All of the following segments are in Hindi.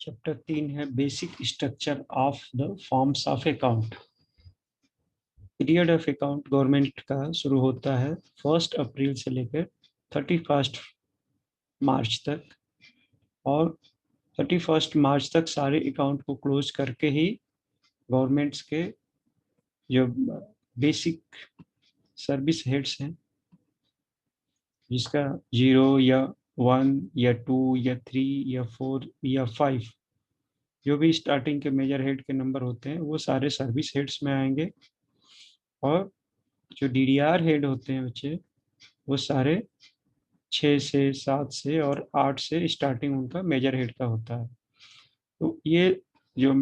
चैप्टर 3 है basic structure of the forms of account. Period of account government का शुरू होता है 1 अप्रैल से लेकर 31 मार्च तक, और 31 मार्च तक सारे अकाउंट को क्लोज करके ही गवर्नमेंट्स के जो बेसिक सर्विस हेड्स हैं, जिसका 0 या 1 या 2 या 3 या 4 या 5, जो भी स्टार्टिंग के मेजर हेड के नंबर होते हैं वो सारे सर्विस हेड्स में आएंगे। और जो डीडीआर हेड होते हैं बच्चे, वो सारे 6 से 7 से और 8 से स्टार्टिंग उनका मेजर हेड का होता है। तो ये जो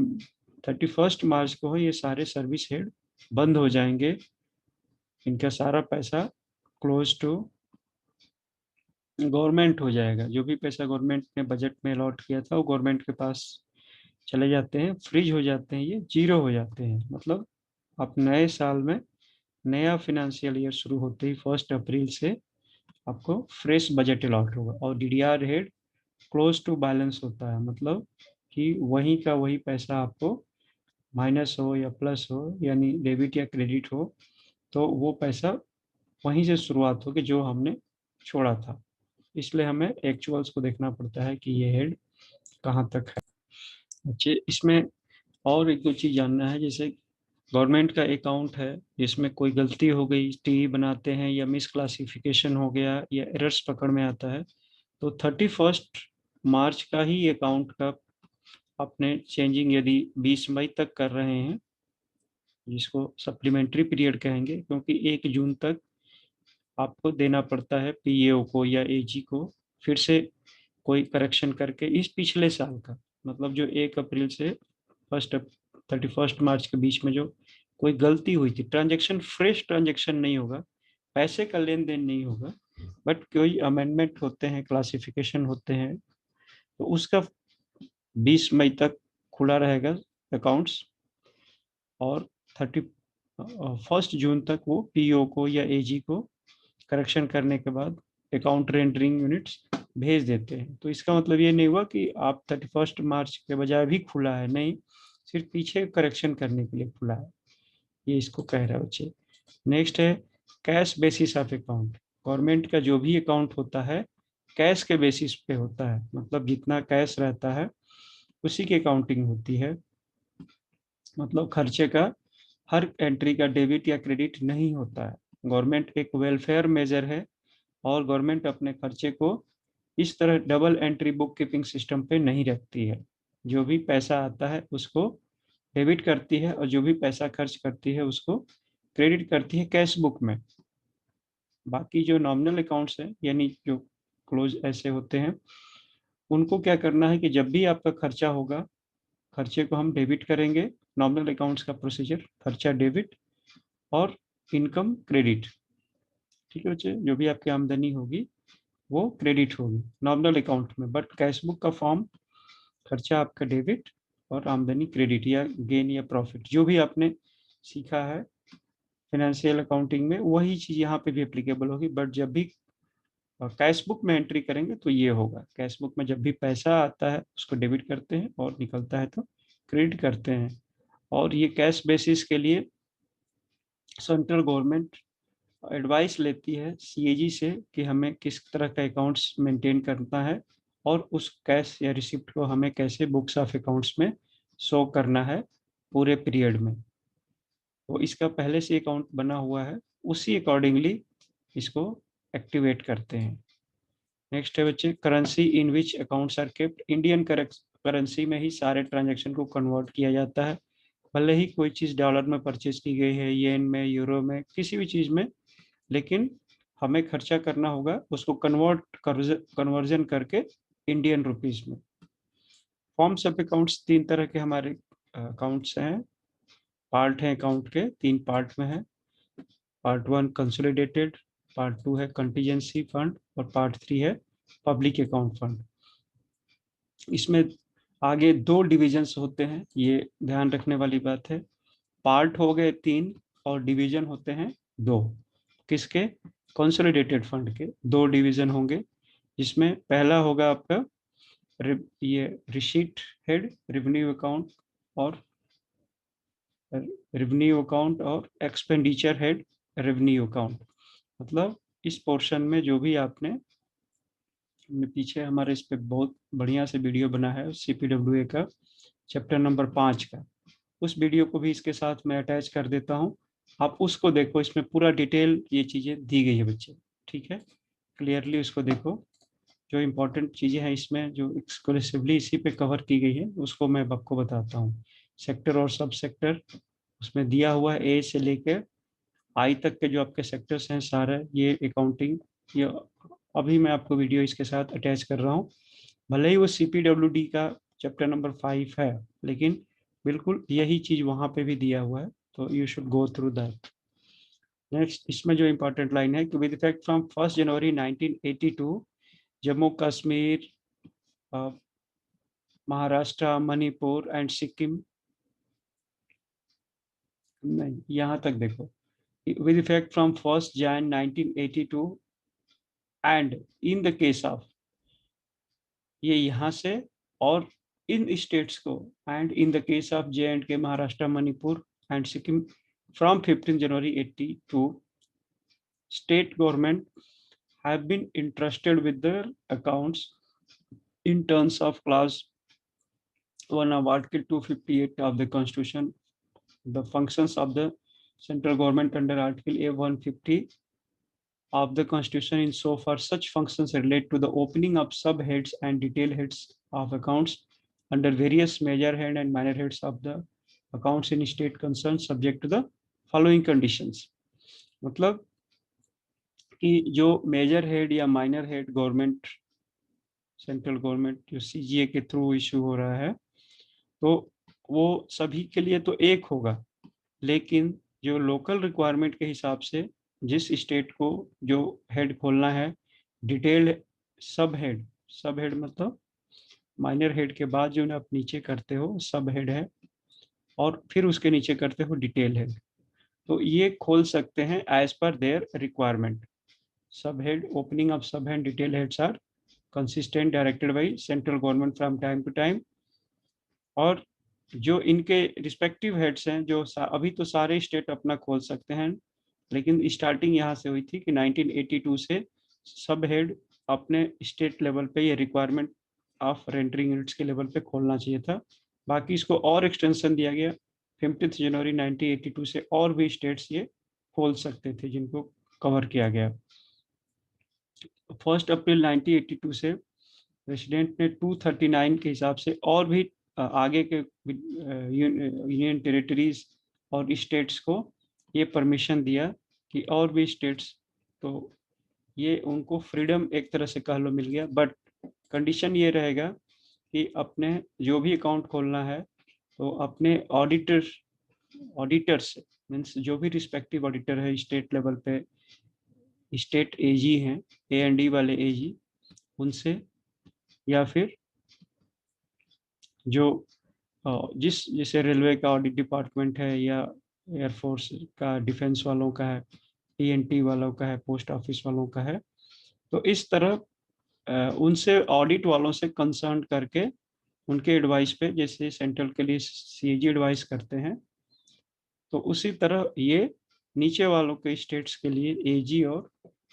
31 मार्च को है, ये सारे सर्विस हेड बंद हो जाएंगे। इनका सारा पैसा क्लोज टू गवर्नमेंट हो जाएगा। जो भी पैसा गवर्नमेंट ने बजट में अलॉट किया था वो गवर्नमेंट के पास चले जाते हैं, फ्रीज हो जाते हैं, ये जीरो हो जाते हैं। मतलब आप नए साल में, नया फाइनेंशियल ईयर शुरू होते ही 1 अप्रैल से आपको फ्रेश बजट अलॉट होगा। और DDR head close to balance होता है, मतलब कि वही का वही पैसा आपको माइनस हो या प्लस हो, यानी डेबिट या क्रेडिट हो, तो वो पैसा वहीं से शुरुआत होगी जो हमने छोड़ा था। इसलिए हमें एक्चुअल्स को देखना पड़ता है कि ये हेड कहाँ तक है। अच्छे, इसमें और एक दो चीज़ जानना है। जैसे गवर्नमेंट का अकाउंट है, जिसमें कोई गलती हो गई, टीवी बनाते हैं या मिस क्लासिफिकेशन हो गया या एरर्स पकड़ में आता है, तो 31 मार्च का ही अकाउंट का अपने चेंजिंग यदि 20 मई तक कर रहे हैं, जिसको सप्लीमेंट्री पीरियड कहेंगे, क्योंकि 1 जून तक आपको देना पड़ता है पीएओ को या एजी को फिर से कोई करेक्शन करके इस पिछले साल का। मतलब जो 1 अप्रैल से 31 मार्च के बीच में जो कोई गलती हुई थी, ट्रांजेक्शन, फ्रेश ट्रांजेक्शन नहीं होगा, पैसे का लेन देन नहीं होगा, बट कोई अमेंडमेंट होते हैं, क्लासिफिकेशन होते हैं, तो उसका 20 मई तक खुला रहेगा अकाउंट्स। और 31 जून तक वो पीओ को या एजी को करेक्शन करने के बाद अकाउंट रेंडरिंग यूनिट्स भेज देते हैं। तो इसका मतलब ये नहीं हुआ कि आप 31 मार्च के बजाय भी खुला है, नहीं, सिर्फ पीछे करेक्शन करने के लिए खुला है, ये इसको कह रहा है बच्चे। नेक्स्ट है cash basis of account. Government का जो भी अकाउंट होता है कैश के बेसिस पे होता है, मतलब जितना कैश रहता है उसी की अकाउंटिंग होती है। मतलब खर्चे का हर एंट्री का डेबिट या क्रेडिट नहीं होता है। गवर्नमेंट एक वेलफेयर मेजर है, और गवर्नमेंट अपने खर्चे को इस तरह double entry book keeping system पे नहीं रखती है। जो भी पैसा आता है उसको डेबिट करती है, और जो भी पैसा खर्च करती है उसको क्रेडिट करती है कैश बुक में। बाकी जो नॉमिनल अकाउंट्स हैं, यानी जो क्लोज ऐसे होते हैं, उनको क्या करना है कि जब भी आपका खर्चा होगा, खर्चे को हम डेबिट करेंगे। नॉमिनल अकाउंट्स का प्रोसीजर, खर्चा डेबिट और इनकम क्रेडिट। ठीक है बच्चे, जो भी आपकी आमदनी होगी वो क्रेडिट होगी नॉमिनल अकाउंट में, बट कैश बुक का फॉर्म खर्चा आपका डेबिट और आमदनी क्रेडिट, या गेन या प्रॉफिट, जो भी आपने सीखा है फाइनेंशियल अकाउंटिंग में वही चीज़ यहाँ पे भी एप्लीकेबल होगी। बट जब भी कैश बुक में एंट्री करेंगे तो ये होगा, कैश बुक में जब भी पैसा आता है उसको डेबिट करते हैं और निकलता है तो क्रेडिट करते हैं। और ये कैश बेसिस के लिए सेंट्रल गवर्नमेंट एडवाइस लेती है सीएजी से कि हमें किस तरह का अकाउंट्स मेंटेन करना है, और उस कैश या रिसिप्ट को हमें कैसे बुक्स ऑफ अकाउंट्स में शो करना है पूरे पीरियड में। तो इसका पहले से अकाउंट बना हुआ है, उसी अकॉर्डिंगली इसको एक्टिवेट करते हैं। नेक्स्ट है बच्चे currency in which accounts are kept. Indian currency में ही सारे ट्रांजेक्शन को कन्वर्ट किया जाता है। भले ही कोई चीज़ डॉलर में परचेज की गई है, येन में, यूरो में, किसी भी चीज़ में, लेकिन हमें खर्चा करना होगा उसको कन्वर्जन करके इंडियन रुपीस में। फॉर्म्स ऑफ अकाउंट्स 3 तरह के हमारे अकाउंट्स हैं, पार्ट हैं अकाउंट के, 3 पार्ट में है। पार्ट 1 कंसोलिडेटेड, पार्ट 2 है कंटीजेंसी फंड, और पार्ट 3 है पब्लिक अकाउंट फंड। इसमें आगे 2 डिविजन्स होते हैं, ये ध्यान रखने वाली बात है। पार्ट हो गए 3 और डिवीजन होते हैं 2। किसके? कंसोलिडेटेड फंड के 2 डिवीजन होंगे, जिसमें पहला होगा आपका ये रिसीट हेड, रेवेन्यू अकाउंट और एक्सपेंडिचर हेड, रेवेन्यू अकाउंट। मतलब इस पोर्शन में जो भी आपने पीछे हमारे इस पे बहुत बढ़िया से वीडियो बना है CPWA का चैप्टर नंबर 5 का, उस वीडियो को भी इसके साथ मैं अटैच कर देता हूँ, आप उसको देखो, इसमें पूरा डिटेल ये चीज़ें दी गई है बच्चे, ठीक है, क्लियरली उसको देखो। जो इम्पोर्टेंट चीज़ें हैं इसमें जो एक्सक्लूसिवली इसी पे कवर की गई है उसको मैं आपको बताता हूँ। सेक्टर और सब सेक्टर उसमें दिया हुआ है, ए से लेकर आई तक के जो आपके सेक्टर्स हैं सारे, ये अकाउंटिंग, ये अभी मैं आपको वीडियो इसके साथ अटैच कर रहा हूँ। भले ही वो CPWD का चैप्टर नंबर 5 है, लेकिन बिल्कुल यही चीज़ वहाँ पे भी दिया हुआ है, तो you should go through that. Next इसमें जो इम्पोर्टेंट लाइन है कि with effect from 1 January 1982 Jammu Kashmir, Maharashtra, Manipur and Sikkim, नहीं यहाँ तक देखो, with effect from 1st Jan 1982 and in the case of, ये यहाँ से और इन स्टेट्स को, and in the case of J&K, Maharashtra, Manipur and Sikkim from 15 January 82 state government have been entrusted with their accounts in terms of clause 1 of article 258 of the constitution, the functions of the central government under article A150 of the constitution in so far such functions relate to the opening of subheads and detail heads of accounts under various major head and minor heads of the accounts in state concerned subject to the following conditions। मतलब कि जो मेजर हेड या minor head government, central government जो CGA के थ्रू इशू हो रहा है, तो वो सभी के लिए तो एक होगा, लेकिन जो लोकल रिक्वायरमेंट के हिसाब से जिस स्टेट को जो हेड खोलना है, डिटेल्ड सब हेड मतलब माइनर हेड के बाद जो आप नीचे करते हो सब हेड है, और फिर उसके नीचे करते हो डिटेल हेड, तो ये खोल सकते हैं as per their requirement. Sub head, opening of sub head, detail heads are consistent directed by central government from time to time. और जो इनके रिस्पेक्टिव हेड्स हैं, जो अभी तो सारे स्टेट अपना खोल सकते हैं, लेकिन स्टार्टिंग यहाँ से हुई थी कि 1982 से सब हेड अपने स्टेट लेवल पे ये रिक्वायरमेंट ऑफ रेंडरिंग यूनिट्स के लेवल पे खोलना चाहिए था। बाकी इसको और एक्सटेंशन दिया गया 15 जनवरी 1982 से, और भी स्टेट्स ये खोल सकते थे जिनको कवर किया गया। 1 अप्रैल 1982 से प्रेसिडेंट ने 239 के हिसाब से और भी आगे के यूनियन टेरिटरीज और स्टेट्स को ये परमिशन दिया कि और भी स्टेट्स, तो ये उनको फ्रीडम एक तरह से कह लो मिल गया, बट कंडीशन ये रहेगा कि अपने जो भी अकाउंट खोलना है तो अपने ऑडिटर से, मीन्स जो भी रिस्पेक्टिव ऑडिटर है स्टेट लेवल पे, स्टेट AG हैं, A&E वाले AG, उनसे, या फिर जो जैसे रेलवे का ऑडिट डिपार्टमेंट है, या एयरफोर्स का, डिफेंस वालों का है, TNT वालों का है, पोस्ट ऑफिस वालों का है, तो इस तरह उनसे ऑडिट वालों से कंसर्न करके उनके एडवाइस पे, जैसे सेंट्रल के लिए CAG एडवाइस करते हैं, तो उसी तरह ये नीचे वालों के स्टेट्स के लिए AG और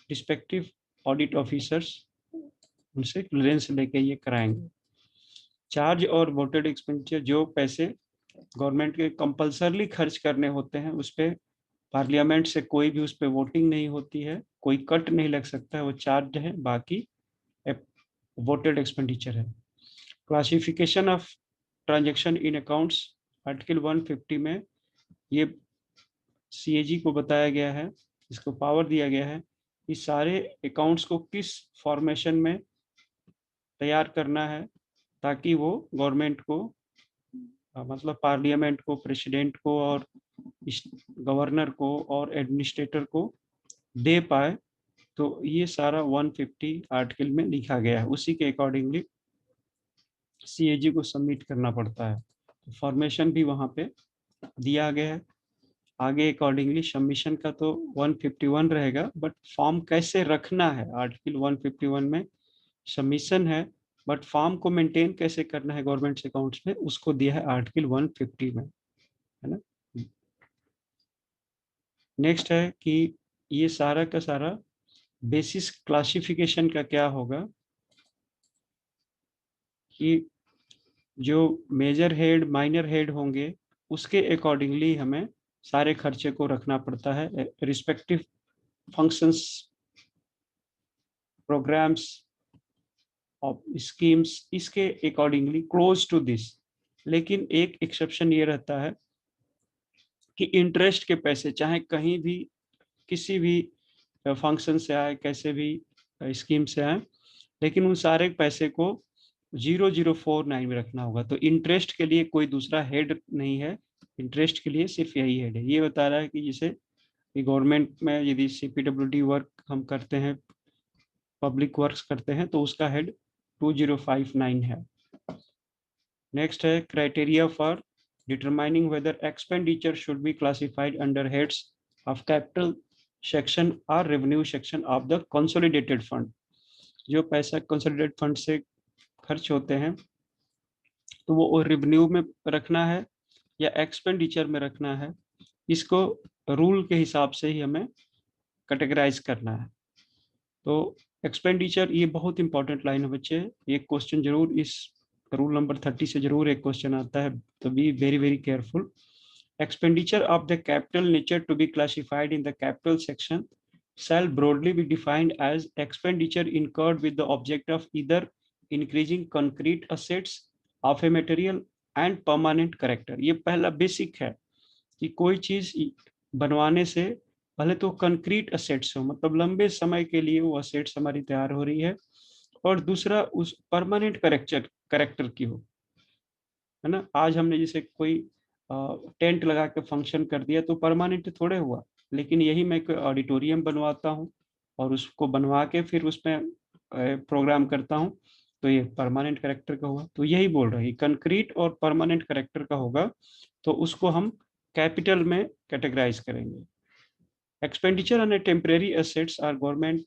रिस्पेक्टिव ऑडिट ऑफिसर्स उनसे क्लियरेंस लेके ये कराएंगे। चार्ज और वोटेड एक्सपेंडिचर, जो पैसे गवर्नमेंट के कंपल्सरली खर्च करने होते हैं उस पर पार्लियामेंट से कोई भी उस पर वोटिंग नहीं होती है, कोई कट नहीं लग सकता है, वो चार्ज है, बाकी वोटेड एक्सपेंडिचर है। Classification of transaction in accounts, article 150 में ये CAG को बताया गया है, इसको पावर दिया गया है कि सारे अकाउंट्स को किस फॉर्मेशन में तैयार करना है, ताकि वो गवर्नमेंट को, मतलब पार्लियामेंट को, प्रेसिडेंट को और गवर्नर को और एडमिनिस्ट्रेटर को दे पाए। तो ये सारा 150 आर्टिकल में लिखा गया है, उसी के अकॉर्डिंगली CAG को सबमिट करना पड़ता है, तो फॉर्मेशन भी वहाँ पे दिया गया है। आगे अकॉर्डिंगली सबमिशन का तो 151 रहेगा, बट फॉर्म कैसे रखना है, आर्टिकल 151 में सबमिशन है बट फॉर्म को मेंटेन कैसे करना है गवर्नमेंट अकाउंट्स में, उसको दिया है आर्टिकल 150 में, है ना। नेक्स्ट है कि ये सारा का सारा बेसिस क्लासिफिकेशन का क्या होगा कि जो मेजर हेड माइनर हेड होंगे उसके अकॉर्डिंगली हमें सारे खर्चे को रखना पड़ता है, respective functions, programs of schemes, इसके अकॉर्डिंगली क्लोज टू दिस। लेकिन एक एक्सेप्शन ये रहता है कि इंटरेस्ट के पैसे चाहे कहीं भी किसी भी फंक्शन से आए, कैसे भी स्कीम से आए, लेकिन उन सारे पैसे को 0049 में रखना होगा। तो इंटरेस्ट के लिए कोई दूसरा हेड नहीं है, इंटरेस्ट के लिए सिर्फ यही हेड है। ये बता रहा है कि जैसे गवर्नमेंट में यदि CPWD वर्क हम करते हैं, पब्लिक वर्क्स करते हैं, तो उसका हेड 2059 है। नेक्स्ट है criteria for determining whether expenditure should be classified under heads of capital section और revenue section of the consolidated fund. जो पैसा कंसोलिडेटेड फंड से खर्च होते हैं तो वो रेवेन्यू में रखना है या एक्सपेंडिचर में रखना है, इसको रूल के हिसाब से ही हमें कैटेगराइज करना है। तो एक्सपेंडिचर ये बहुत इंपॉर्टेंट लाइन है बच्चे, एक क्वेश्चन जरूर इस रूल नंबर 30 से जरूर एक क्वेश्चन आता है, तो be very very careful. Expenditure of the capital nature to be classified in the capital section shall broadly be defined as expenditure incurred with the object of either increasing concrete assets of a material and permanent character। ये पहला बेसिक है कि कोई चीज बनवाने से पहले तो कंक्रीट असेट्स हो, मतलब लंबे समय के लिए वो असेट्स हमारी तैयार हो रही है, और दूसरा उस परमानेंट करेक्टर की हो, है ना। आज हमने जैसे कोई टेंट लगा के फंक्शन कर दिया तो परमानेंट थोड़े हुआ, लेकिन यही मैं कोई ऑडिटोरियम बनवाता हूँ और उसको बनवा के फिर उसमें प्रोग्राम करता हूँ, तो ये परमानेंट करेक्टर का हुआ। तो यही बोल रहे हैं कंक्रीट और परमानेंट करेक्टर का होगा, तो उसको हम कैपिटल में कैटेगराइज करेंगे। Expenditure on a temporary assets or government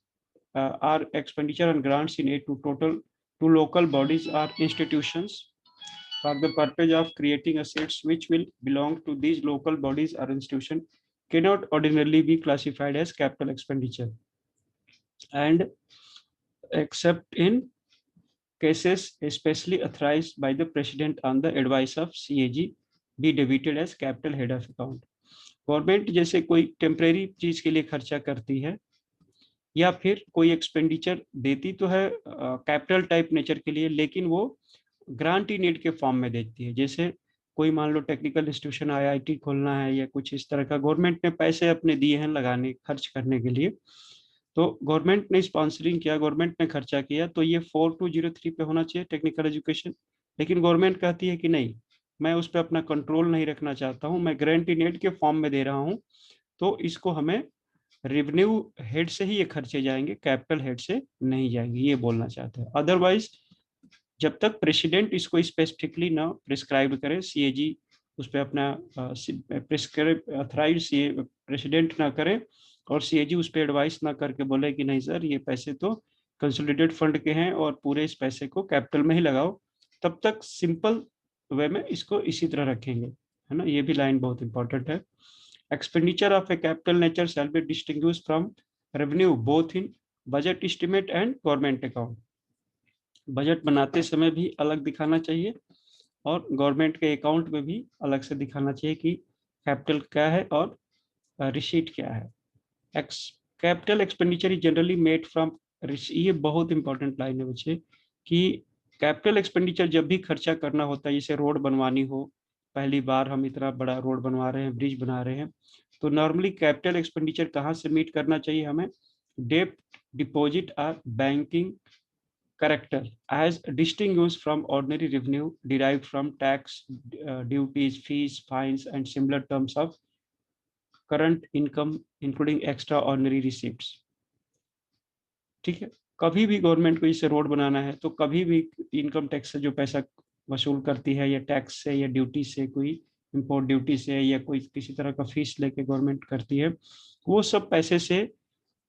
or expenditure on grants in aid to total to local bodies or institutions for the purpose of creating assets which will belong to these local bodies or institution cannot ordinarily be classified as capital expenditure and except in cases especially authorized by the president on the advice of CAG be debited as capital head of account। Government जैसे कोई टेम्परेरी चीज के लिए खर्चा करती है या फिर कोई एक्सपेंडिचर देती तो है कैपिटल टाइप नेचर के लिए, लेकिन वो ग्रांट इन एड के फॉर्म में देती है। जैसे कोई मान लो टेक्निकल इंस्टीट्यूशन IIT खोलना है या कुछ इस तरह का, गवर्नमेंट ने पैसे अपने दिए हैं लगाने खर्च करने के लिए, तो गवर्नमेंट ने स्पॉन्सरिंग किया, गवर्नमेंट ने खर्चा किया, तो ये 4203 पे होना चाहिए टेक्निकल एजुकेशन। लेकिन गवर्नमेंट कहती है कि नहीं, मैं उस पर अपना कंट्रोल नहीं रखना चाहता हूँ, मैं ग्रांट इन एड के फॉर्म में दे रहा हूँ, तो इसको हमें रेवेन्यू हेड से ही ये खर्चे जाएंगे, कैपिटल हेड से नहीं जाएंगे, ये बोलना चाहते हैं। अदरवाइज जब तक प्रेसिडेंट इसको स्पेसिफिकली ना प्रिस्क्राइब करे, CAG उस पर अपना प्रिस्क्राइब अथराइज प्रेसिडेंट ना करे और CAG उस पर एडवाइस ना करके बोले कि नहीं सर ये पैसे तो कंसोलिडेटेड फंड के हैं और पूरे इस पैसे को कैपिटल में ही लगाओ, तब तक सिंपल वे में इसको इसी तरह रखेंगे, है ना। ये भी लाइन बहुत इंपॉर्टेंट है। Expenditure of a capital nature shall be distinguished from revenue both in budget estimate and government account। Budget बनाते समय भी अलग दिखाना चाहिए और गवर्नमेंट के अकाउंट में भी अलग से दिखाना चाहिए कि कैपिटल क्या है और रिसीट क्या है। Capital expenditure is generally made from, ये बहुत इंपॉर्टेंट लाइन है बच्चे, कि कैपिटल एक्सपेंडिचर जब भी खर्चा करना होता है, जैसे रोड बनवानी हो, पहली बार हम इतना बड़ा रोड बनवा रहे हैं, ब्रिज बना रहे हैं, तो नॉर्मली कैपिटल एक्सपेंडिचर कहाँ से मीट करना चाहिए हमें, डेब्ट, डिपॉजिट और banking character as distinguished from ordinary revenue derived from tax, duties, fees, fines, and similar terms of current income including extraordinary receipts। ठीक है, कभी भी गवर्नमेंट को इसे रोड बनाना है तो कभी भी इनकम टैक्स से जो पैसा वसूल करती है या टैक्स से या ड्यूटी से, कोई इंपोर्ट ड्यूटी से या कोई किसी तरह का फीस लेके गवर्नमेंट करती है, वो सब पैसे से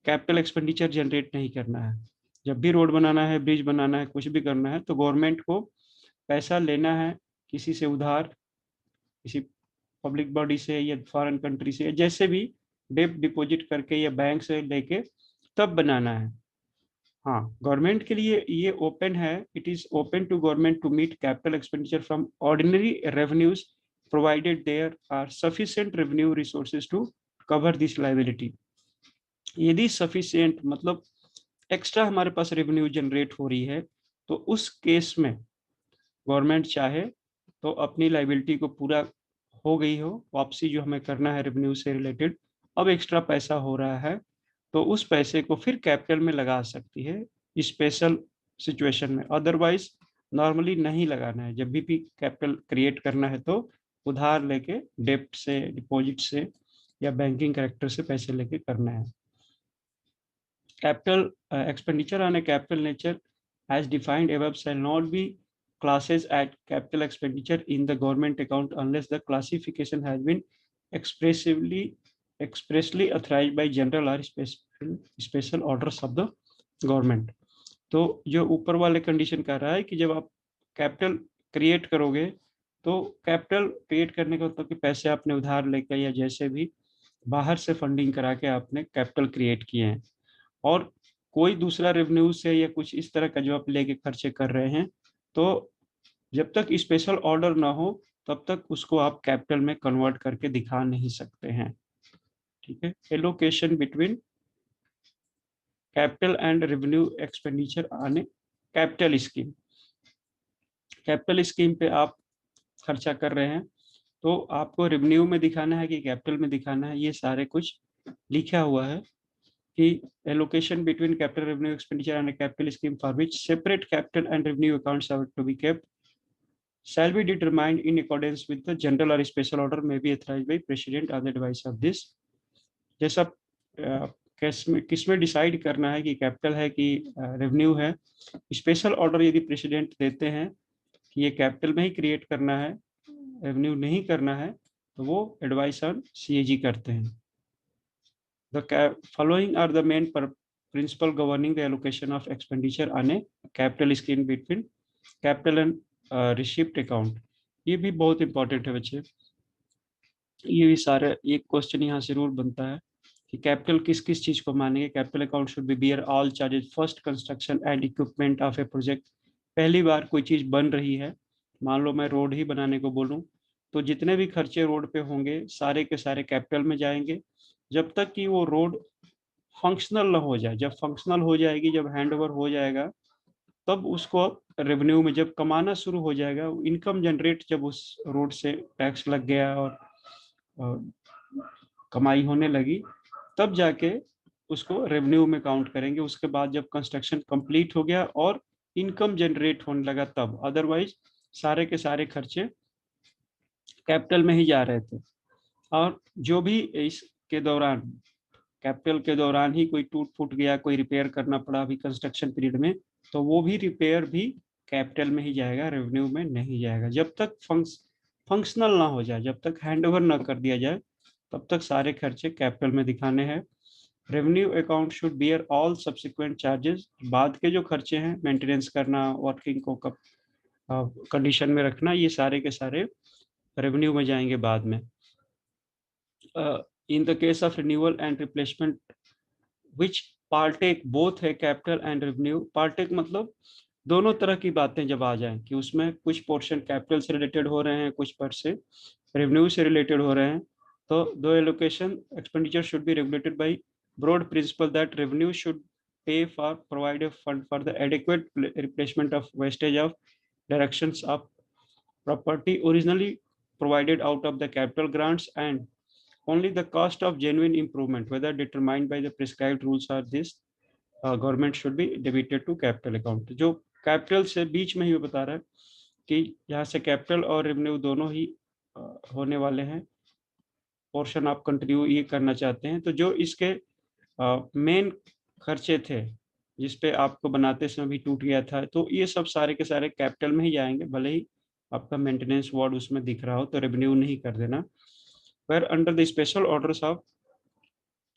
कैपिटल एक्सपेंडिचर जनरेट नहीं करना है। जब भी रोड बनाना है, ब्रिज बनाना है, कुछ भी करना है, तो गवर्नमेंट को पैसा लेना है किसी से उधार, किसी पब्लिक बॉडी से या फॉरेन कंट्री से, जैसे भी डेप डिपॉजिट करके या बैंक से लेके तब बनाना है। हाँ, गवर्नमेंट के लिए ये ओपन है, it is open to government to meet capital expenditure from ordinary revenues provided there are sufficient revenue resources to cover this liability. यदि सफिशिएंट मतलब एक्स्ट्रा हमारे पास रेवेन्यू जनरेट हो रही है, तो उस केस में गवर्नमेंट चाहे तो अपनी लाइबिलिटी को पूरा हो गई हो वापसी जो हमें करना है रेवेन्यू से रिलेटेड, अब एक्स्ट्रा पैसा हो रहा है, तो उस पैसे को फिर कैपिटल में लगा सकती है स्पेशल सिचुएशन में। अदरवाइज नॉर्मली नहीं लगाना है। जब भी कैपिटल क्रिएट करना है तो उधार लेके, डेप्ट से, डिपॉजिट से या बैंकिंग करेक्टर से पैसे लेके करना है। Capital expenditure on a capital nature as defined above shall not be classes at capital expenditure in the government account unless the classification has been expressly authorized by general or special orders of the government। तो जो ऊपर वाले कंडीशन कह रहा है कि जब आप कैपिटल क्रिएट करोगे, तो कैपिटल क्रिएट करने का मतलब कि पैसे आपने उधार लेकर या जैसे भी बाहर से फंडिंग करा के आपने कैपिटल क्रिएट किए हैं, और कोई दूसरा रेवेन्यू से या कुछ इस तरह का जो आप लेके खर्चे कर रहे हैं, तो जब तक स्पेशल ऑर्डर ना हो तब तक उसको आप कैपिटल में कन्वर्ट करके दिखा नहीं सकते हैं। ठीक है। Allocation between capital and revenue expenditure आने कैपिटल स्कीम। कैपिटल स्कीम पे आप खर्चा कर रहे हैं, तो आपको रेवेन्यू में दिखाना है कि कैपिटल में दिखाना है, ये सारे कुछ लिखा हुआ है कि allocation between capital revenue expenditure and a capital scheme for which separate capital and revenue accounts are to be kept shall be determined in accordance with the general or special order may be authorized by president on the advice of this। जैसा किसमें डिसाइड करना है कि कैपिटल है कि रेवेन्यू है, स्पेशल ऑर्डर यदि प्रेसिडेंट देते हैं कि ये कैपिटल में ही क्रिएट करना है, रेवेन्यू नहीं करना है, तो वो एडवाइस ऑन सीएजी करते हैं। The following are the main principle governing the allocation of expenditure on a capital scheme between capital and receipt account। ये भी बहुत इंपॉर्टेंट है बच्चे। ये भी सारे एक क्वेश्चन यहाँ से जरूर बनता है कि कैपिटल किस किस चीज को मानेंगे। Capital account should be bear all charges first construction and equipment of a project. पहली बार कोई चीज बन रही है, मान लो मैं रोड ही बनाने को बोलूं, तो जितने भी खर्चे रोड पे होंगे सारे के सारे कैपिटल में जाएंगे, जब तक कि वो रोड फंक्शनल ना हो जाए। जब फंक्शनल हो जाएगी, जब हैंड ओवर हो जाएगा, तब उसको रेवेन्यू में जब कमाना शुरू हो जाएगा, इनकम जनरेट जब उस रोड से टैक्स लग गया और कमाई होने लगी, तब जाके उसको रेवेन्यू में काउंट करेंगे। उसके बाद जब कंस्ट्रक्शन कंप्लीट हो गया और इनकम जनरेट होने लगा तब। अदरवाइज सारे के सारे खर्चे कैपिटल में ही जा रहे थे। और जो भी इसके दौरान, कैपिटल के दौरान ही कोई टूट फूट गया, कोई रिपेयर करना पड़ा अभी कंस्ट्रक्शन पीरियड में, तो वो भी रिपेयर भी कैपिटल में ही जाएगा, रेवेन्यू में नहीं जाएगा। जब तक फंक्शनल ना हो जाए, जब तक हैंडओवर ना कर दिया जाए, तब तक सारे खर्चे कैपिटल में दिखाने हैं। Revenue account should bear all subsequent charges. बाद के जो खर्चे हैं, मेंटेनेंस करना, वर्किंग को कंडीशन में रखना, ये सारे के सारे रेवेन्यू में जाएंगे बाद में। in the case of renewal and replacement which partake both है capital and revenue। partake मतलब दोनों तरह की बातें जब आ जाएं कि उसमें कुछ पोर्शन कैपिटल से रिलेटेड हो रहे हैं, कुछ पर से रेवेन्यू से रिलेटेड हो रहे हैं, तो दो allocation expenditure should be regulated by broad principle that revenue should pay for provide a fund for the adequate replacement of wastage of directions of property originally provided out of the capital grants, and only the cost of genuine improvement whether determined by the prescribed rules or this government should be debited to capital account। जो कैपिटल से बीच में ही बता रहा है कि यहाँ से कैपिटल और रेवेन्यू दोनों ही होने वाले हैं, पोर्शन आप कंटिन्यू ये करना चाहते हैं, तो जो इसके मेन खर्चे थे जिसपे आपको बनाते समय भी टूट गया था, तो ये सब सारे के सारे कैपिटल में ही जाएंगे, भले ही आपका मेंटेनेंस वार्ड उसमें दिख रहा हो, तो रेवेन्यू नहीं कर देना। where under the special orders of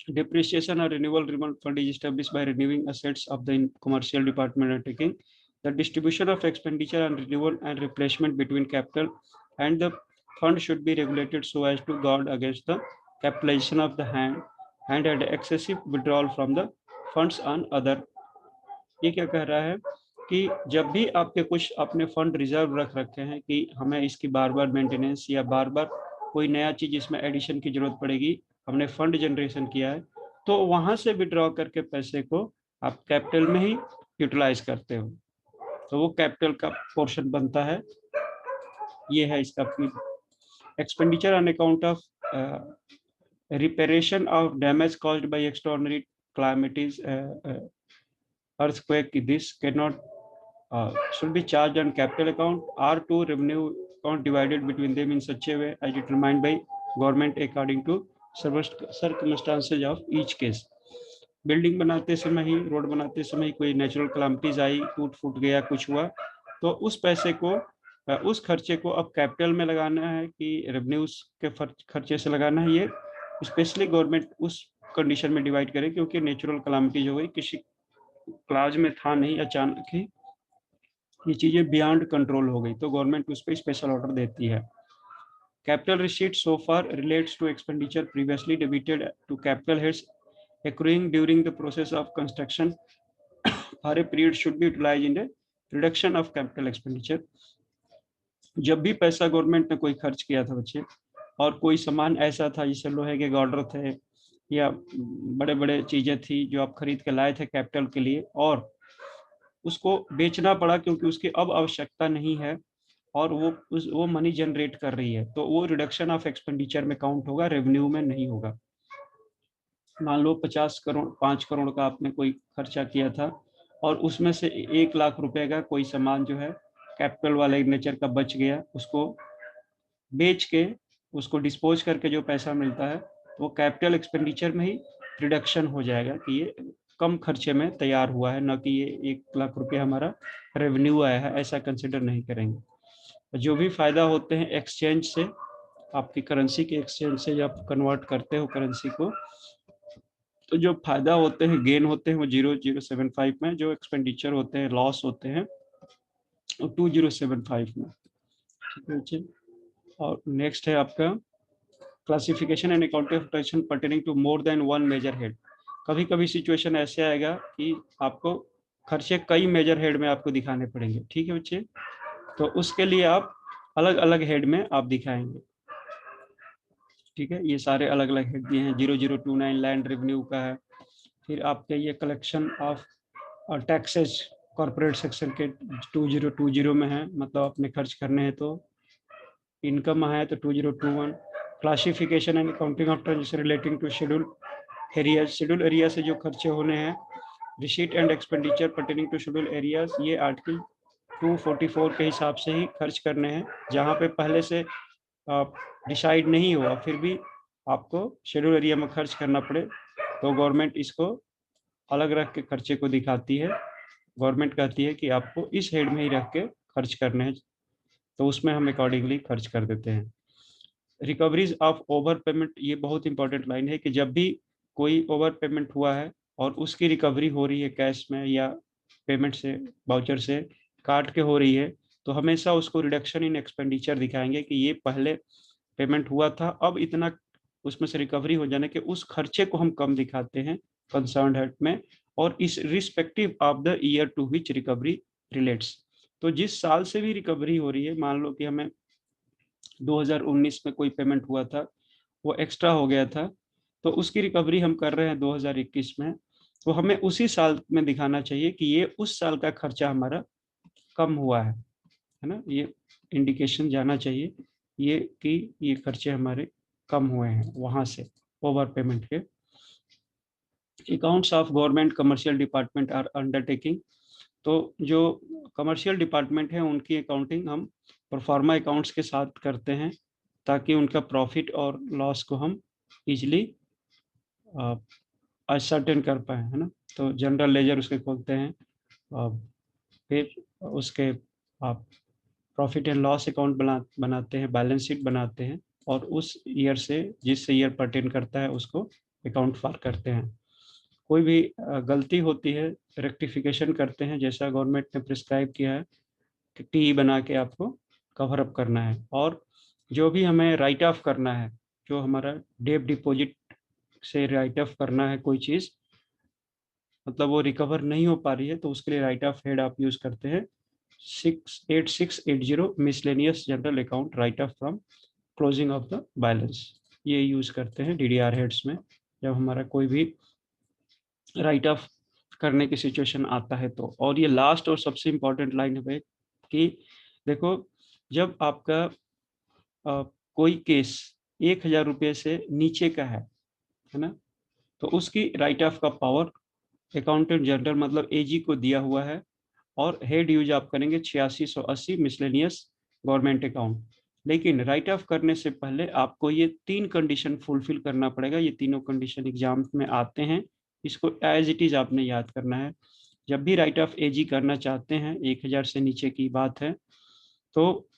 Depreciation or renewal fund is established by renewing assets of the commercial department undertaking. The distribution of expenditure on renewal and replacement between capital and the fund should be regulated so as to guard against the capitalization of the hand and excessive withdrawal from the funds on other. ये क्या कह रहा है कि जब भी आपके कुछ अपने फंड रिजर्व रख रखे हैं कि हमें इसकी बार बार मेंटेनेंस या बार बार कोई नया चीज इसमें एडिशन की जरूरत पड़ेगी, हमने फंड जनरेशन किया है, तो वहां से विड्रॉ करके पैसे को आप कैपिटल में ही यूटिलाइज करते हो, तो वो कैपिटल का पोर्शन बनता है। ये है इसका expenditure on account of reparation of damage caused by extraordinary calamities, earthquake. This cannot should be charged on capital account or to revenue account divided between them in such a way as determined by government according to circumstances of each case. Building बनाते समय ही, रोड बनाते समय ही कोई नेचुरल कैलामिटीज आई, टूट फूट गया, कुछ हुआ, तो उस पैसे को, उस खर्चे को अब कैपिटल में लगाना है कि रेवेन्यूज के खर्चे से लगाना है, ये स्पेशली गवर्नमेंट उस कंडीशन में डिवाइड करे क्योंकि नेचुरल कैलामिटीज हो गई, किसी क्लाज में था नहीं, अचानक ही ये चीजें बियॉन्ड कंट्रोल हो गई, तो गवर्नमेंट उस पर स्पेशल ऑर्डर देती है। Capital receipt so far relates to expenditure previously debited to capital heads accruing during the process of construction for a period should be utilized in the reduction of capital expenditure. जब भी पैसा गवर्नमेंट ने कोई खर्च किया था बच्चे, और कोई सामान ऐसा था जैसे लोहे के गार्डर थे या बड़े बड़े चीजें थी जो आप खरीद के लाए थे कैपिटल के लिए और उसको बेचना पड़ा क्योंकि उसकी अब आवश्यकता नहीं है और वो मनी जनरेट कर रही है, तो वो रिडक्शन ऑफ एक्सपेंडिचर में काउंट होगा, रेवेन्यू में नहीं होगा। मान लो 5 करोड़ का आपने कोई खर्चा किया था और उसमें से 1 लाख रुपए का कोई सामान जो है कैपिटल वाले नेचर का बच गया, उसको बेच के उसको डिस्पोज करके जो पैसा मिलता है वो कैपिटल एक्सपेंडिचर में ही रिडक्शन हो जाएगा कि ये कम खर्चे में तैयार हुआ है, न कि ये 1 लाख रुपये हमारा रेवेन्यू आया है, ऐसा कंसिडर नहीं करेंगे। जो भी फायदा होते हैं एक्सचेंज से, आपकी करेंसी के एक्सचेंज से जब आप कन्वर्ट करते हो करेंसी को, तो जो फायदा होते हैं, गेन होते हैं वो 0075 में, जो एक्सपेंडिचर होते हैं, लॉस होते हैं वो 2075 में। ठीक है। और नेक्स्ट है आपका classification and accounting of transaction pertaining to more than one major head. कभी कभी सिचुएशन ऐसे आएगा कि आपको खर्चे कई मेजर हेड में आपको दिखाने पड़ेंगे। ठीक है बच्चे, तो उसके लिए आप अलग अलग हेड में आप दिखाएंगे। ठीक है, ये सारे अलग अलग हेड दिए हैं। 0029 लैंड रेवेन्यू का है, फिर आपके ये collection of taxes corporate section के 2020 में है, मतलब अपने खर्च करने हैं, तो इनकम है तो 2021। Classification and accounting of transaction relating to schedule area, schedule area से जो खर्चे होने हैं, receipt and expenditure pertaining to schedule areas, ये आर्टिकल 244 के हिसाब से ही खर्च करने हैं। जहाँ पे पहले से डिसाइड नहीं हुआ फिर भी आपको शेड्यूल एरिया में खर्च करना पड़े तो गवर्नमेंट इसको अलग रख के खर्चे को दिखाती है। गवर्नमेंट कहती है कि आपको इस हेड में ही रख के खर्च करने हैं, तो उसमें हम अकॉर्डिंगली खर्च कर देते हैं। रिकवरीज ऑफ ओवर पेमेंट, ये बहुत इंपॉर्टेंट लाइन है कि जब भी कोई ओवर पेमेंट हुआ है और उसकी रिकवरी हो रही है कैश में या पेमेंट से, वाउचर से काट के हो रही है, तो हमेशा उसको रिडक्शन इन एक्सपेंडिचर दिखाएंगे कि ये पहले पेमेंट हुआ था, अब इतना उसमें से रिकवरी हो जाने के उस खर्चे को हम कम दिखाते हैं कंसर्न हेड में, और इस respective of the year to which recovery relates. तो जिस साल से भी रिकवरी हो रही है, मान लो कि हमें 2019 में कोई पेमेंट हुआ था, वो एक्स्ट्रा हो गया था, तो उसकी रिकवरी हम कर रहे हैं 2021 में, तो हमें उसी साल में दिखाना चाहिए कि ये उस साल का खर्चा हमारा कम हुआ है ना, ये इंडिकेशन जाना चाहिए ये कि ये खर्चे हमारे कम हुए हैं वहां से ओवर पेमेंट के। Accounts of government commercial department or undertaking, तो जो कमर्शियल डिपार्टमेंट है उनकी अकाउंटिंग हम परफॉर्मा अकाउंट्स के साथ करते हैं ताकि उनका प्रॉफिट और लॉस को हम इजीली असर्टेन कर पाए, है ना। तो जनरल लेजर उसके खोलते हैं, फिर उसके आप प्रॉफिट एंड लॉस अकाउंट बनाते हैं, बैलेंस शीट बनाते हैं, और उस ईयर से जिस ईयर पर्टेन करता है उसको अकाउंट फार करते हैं। कोई भी गलती होती है रेक्टिफिकेशन करते हैं, जैसा गवर्नमेंट ने प्रिस्क्राइब किया है कि टी बना के आपको कवर अप करना है। और जो भी हमें राइट ऑफ करना है, जो हमारा डेप डिपॉजिट से राइट ऑफ करना है कोई चीज़, मतलब वो रिकवर नहीं हो पा रही है, तो उसके लिए राइट ऑफ हेड आप यूज़ करते हैं 8680 miscellaneous general account right of from closing of the balance. ये यूज़ करते हैं डीडीआर हेड्स में जब हमारा कोई भी राइट ऑफ करने की सिचुएशन आता है तो। और ये लास्ट और सबसे इम्पोर्टेंट लाइन है भाई कि देखो, जब आपका कोई केस 1000 रुपये से नीचे का है ना, तो उसकी राइट ऑफ का पावर अकाउंटेंट जनरल मतलब एजी को दिया हुआ है, और हेड यूज आप करेंगे 8680 मिसलेनियस गवर्नमेंट अकाउंट। लेकिन राइट ऑफ करने से पहले आपको ये 3 कंडीशन फुलफिल करना पड़ेगा। ये तीनों कंडीशन एग्जाम में आते हैं, इसको एज इट इज आपने याद करना है। जब भी राइट ऑफ एजी करना चाहते हैं, 1000 से नीचे की बात है, तो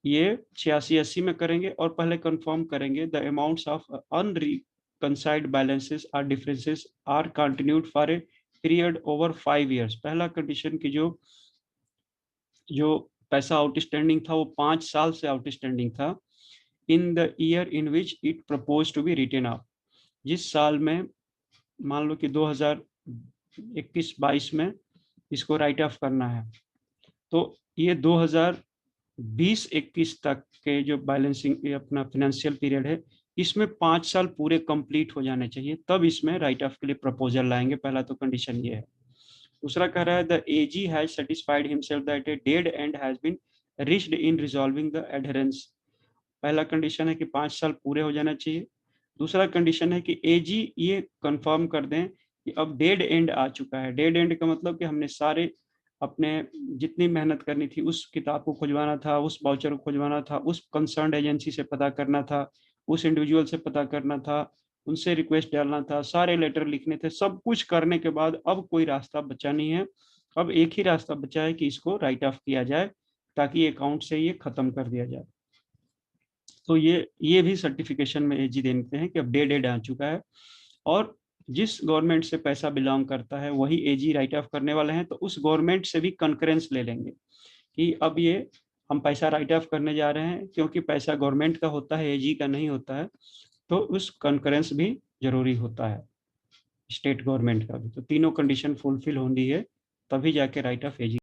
ये 8680 में करेंगे और पहले कंफर्म करेंगे the amounts of unreconciled balances और differences are continued for a period over 5 years. पहला कंडीशन की जो जो पैसा आउटस्टैंडिंग था वो 5 साल से आउटस्टैंडिंग था in the year in which it propose to be written off. जिस साल में मान लो कि 2021-22 में इसको राइट ऑफ करना है, तो ये 2020-21 तक के जो बैलेंसिंग अपना फाइनेंशियल पीरियड है, इसमें 5 साल पूरे कंप्लीट हो जाने चाहिए, तब इसमें राइट ऑफ के लिए प्रपोजल लाएंगे। पहला तो कंडीशन ये है। दूसरा कह रहा है the AG has satisfied himself that a dead end has been reached in resolving the adherence. पहला कंडीशन है कि 5 साल पूरे हो जाना चाहिए। दूसरा कंडीशन है कि एजी ये कंफर्म कर दें कि अब डेड एंड आ चुका है। डेड एंड का मतलब कि हमने सारे अपने जितनी मेहनत करनी थी, उस किताब को खुजवाना था, उस वाउचर को खुजवाना था, उस कंसर्न एजेंसी से पता करना था, उस इंडिविजुअल से पता करना था, उनसे रिक्वेस्ट डालना था, सारे लेटर लिखने थे, सब कुछ करने के बाद अब कोई रास्ता बचा नहीं है। अब एक ही रास्ता बचा है कि इसको राइट ऑफ किया जाए ताकि अकाउंट से ये खत्म कर दिया जाए। तो ये भी सर्टिफिकेशन में एजी देते हैं कि अब डेड आ चुका है, और जिस गवर्नमेंट से पैसा बिलोंग करता है वही एजी राइट ऑफ करने वाले हैं, तो उस गवर्नमेंट से भी कंकरेंस ले लेंगे कि अब ये हम पैसा राइट ऑफ करने जा रहे हैं, क्योंकि पैसा गवर्नमेंट का होता है, एजी का नहीं होता है, तो उस कंकरेंस भी जरूरी होता है, स्टेट गवर्नमेंट का भी। तो तीनों कंडीशन फुलफिल होनी है, तभी जाके राइट ऑफ एजी